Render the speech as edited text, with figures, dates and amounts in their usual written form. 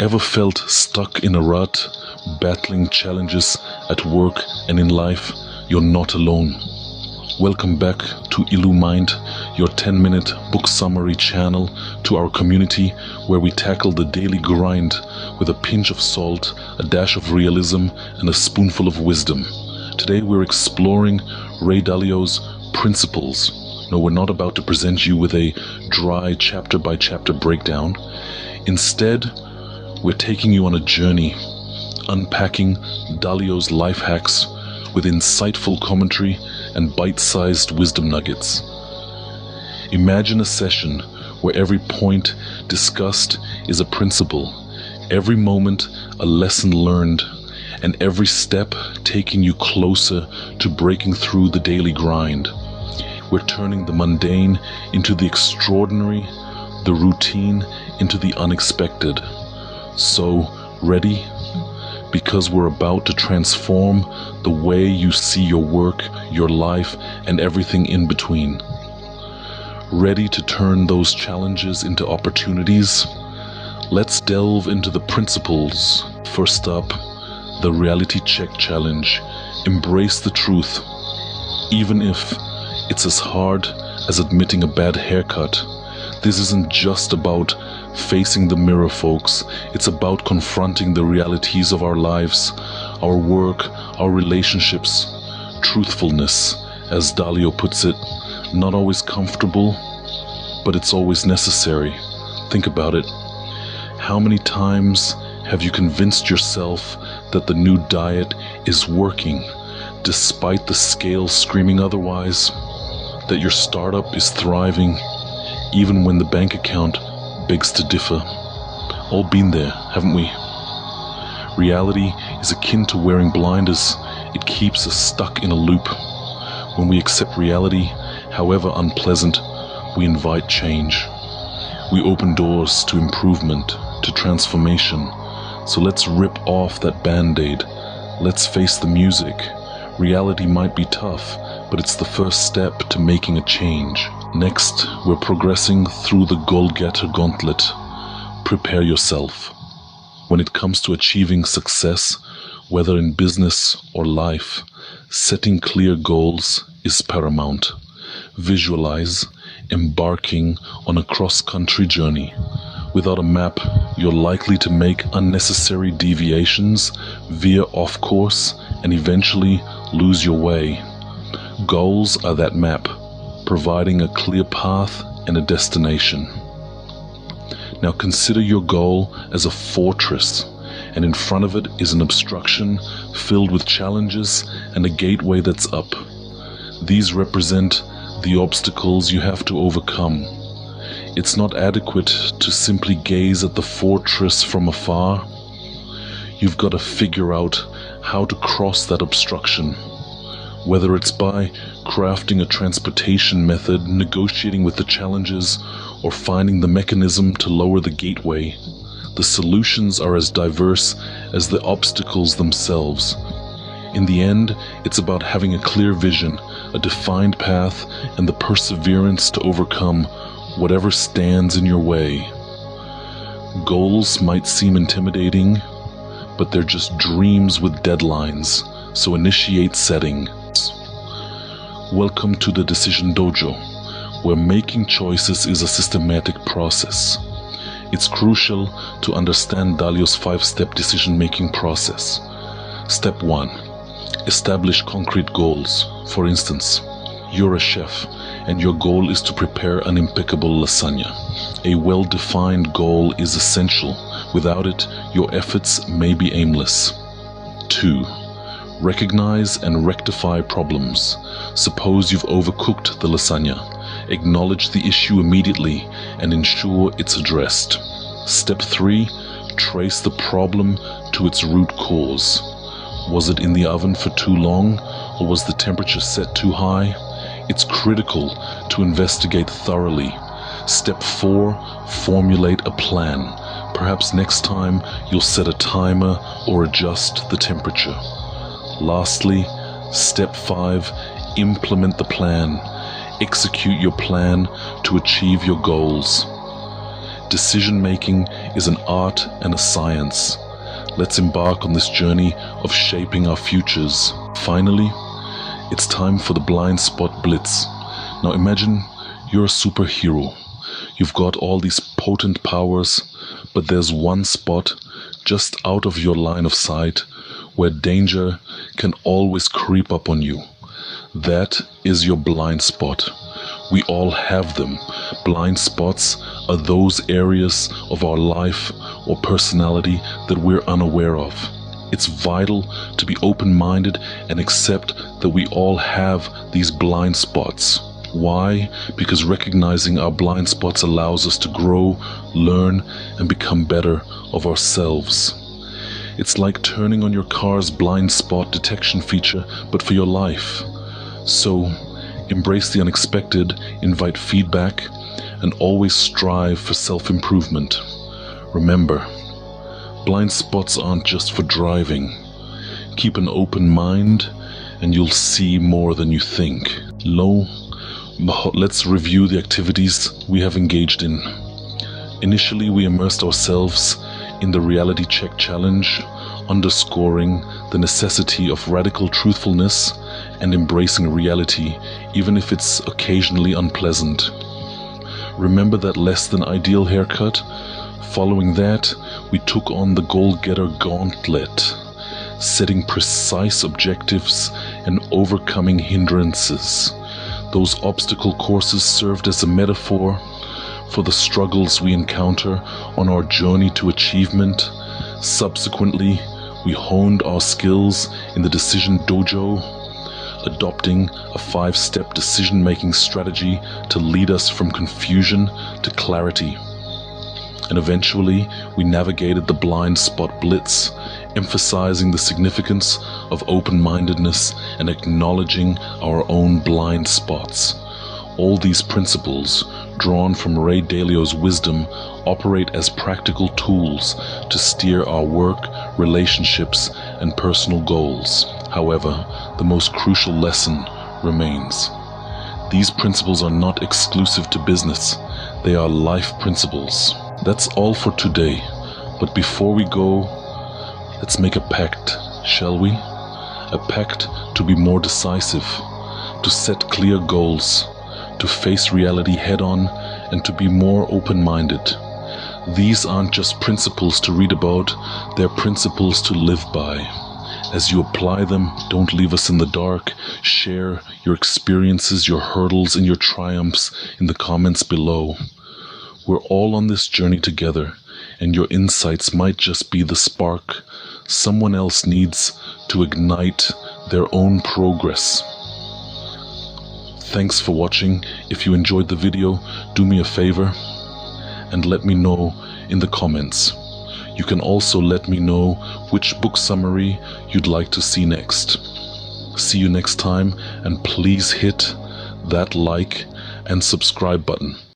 Ever felt stuck in a rut, battling challenges at work and in life? You're not alone. Welcome back to IluMind, your 10-minute book summary channel, to our community where we tackle the daily grind with a pinch of salt, a dash of realism, and a spoonful of wisdom. Today we're exploring Ray Dalio's Principles. No, we're not about to present you with a dry chapter-by-chapter breakdown. Instead, we're taking you on a journey, unpacking Dalio's life hacks with insightful commentary and bite-sized wisdom nuggets. Imagine a session where every point discussed is a principle, every moment a lesson learned, and every step taking you closer to breaking through the daily grind. We're turning the mundane into the extraordinary, the routine into the unexpected. So, ready? Because we're about to transform the way you see your work, your life, and everything in between. Ready to turn those challenges into opportunities? Let's delve into the principles. First up, the reality check challenge. Embrace the truth, even if it's as hard as admitting a bad haircut. This isn't just about facing the mirror, folks. It's about confronting the realities of our lives, our work, our relationships. Truthfulness, as Dalio puts it, not always comfortable, but it's always necessary. Think about it. How many times have you convinced yourself that the new diet is working, despite the scale screaming otherwise? That your startup is thriving, even when the bank account begs to differ? All been there, haven't we? Reality is akin to wearing blinders. It keeps us stuck in a loop. When we accept reality, however unpleasant, we invite change. We open doors to improvement, to transformation. So let's rip off that band-aid. Let's face the music. Reality might be tough, but it's the first step to making a change. Next, we're progressing through the goal-getter gauntlet. Prepare yourself. When it comes to achieving success, whether in business or life, setting clear goals is paramount. Visualize embarking on a cross-country journey. Without a map, you're likely to make unnecessary deviations, veer off course, and eventually lose your way. Goals are that map, providing a clear path and a destination. Now consider your goal as a fortress, and in front of it is an obstruction filled with challenges and a gateway that's up. These represent the obstacles you have to overcome. It's not adequate to simply gaze at the fortress from afar. You've got to figure out how to cross that obstruction. Whether it's by crafting a transportation method, negotiating with the challenges, or finding the mechanism to lower the gateway, the solutions are as diverse as the obstacles themselves. In the end, it's about having a clear vision, a defined path, and the perseverance to overcome whatever stands in your way. Goals might seem intimidating, but they're just dreams with deadlines, so initiate setting. Welcome to the Decision Dojo, where making choices is a systematic process. It's crucial to understand Dalio's 5-step decision-making process. Step 1. Establish concrete goals. For instance, you're a chef, and your goal is to prepare an impeccable lasagna. A well-defined goal is essential. Without it, your efforts may be aimless. 2. Recognize and rectify problems. Suppose you've overcooked the lasagna. Acknowledge the issue immediately and ensure it's addressed. Step 3. Trace the problem to its root cause. Was it in the oven for too long, or was the temperature set too high? It's critical to investigate thoroughly. Step 4. Formulate a plan. Perhaps next time you'll set a timer or adjust the temperature. Lastly, step 5. Implement the plan. Execute your plan to achieve your goals. Decision making is an art and a science. Let's embark on this journey of shaping our futures. Finally, it's time for the blind spot blitz. Now imagine you're a superhero. You've got all these potent powers, but there's one spot just out of your line of sight where danger can always creep up on you. That is your blind spot. We all have them. Blind spots are those areas of our life or personality that we're unaware of. It's vital to be open-minded and accept that we all have these blind spots. Why? Because recognizing our blind spots allows us to grow, learn, and become better of ourselves. It's like turning on your car's blind spot detection feature, but for your life. So, embrace the unexpected, invite feedback, and always strive for self-improvement. Remember, blind spots aren't just for driving. Keep an open mind, and you'll see more than you think. Let's review the activities we have engaged in. Initially, we immersed ourselves in the reality check challenge, underscoring the necessity of radical truthfulness and embracing reality, even if it's occasionally unpleasant. Remember that less than ideal haircut? Following that, we took on the goal-getter gauntlet, setting precise objectives and overcoming hindrances. Those obstacle courses served as a metaphor for the struggles we encounter on our journey to achievement. Subsequently, we honed our skills in the decision dojo, adopting a 5-step decision-making strategy to lead us from confusion to clarity. And eventually, we navigated the blind spot blitz, emphasizing the significance of open-mindedness and acknowledging our own blind spots. All these principles, drawn from Ray Dalio's wisdom, operate as practical tools to steer our work, relationships, and personal goals. However, the most crucial lesson remains. These principles are not exclusive to business. They are life principles. That's all for today. But before we go, let's make a pact, shall we? A pact to be more decisive, to set clear goals, to face reality head-on, and to be more open-minded. These aren't just principles to read about, they're principles to live by. As you apply them, don't leave us in the dark. Share your experiences, your hurdles, and your triumphs in the comments below. We're all on this journey together, and your insights might just be the spark someone else needs to ignite their own progress. Thanks for watching. If you enjoyed the video, do me a favor and let me know in the comments. You can also let me know which book summary you'd like to see next. See you next time, and please hit that like and subscribe button.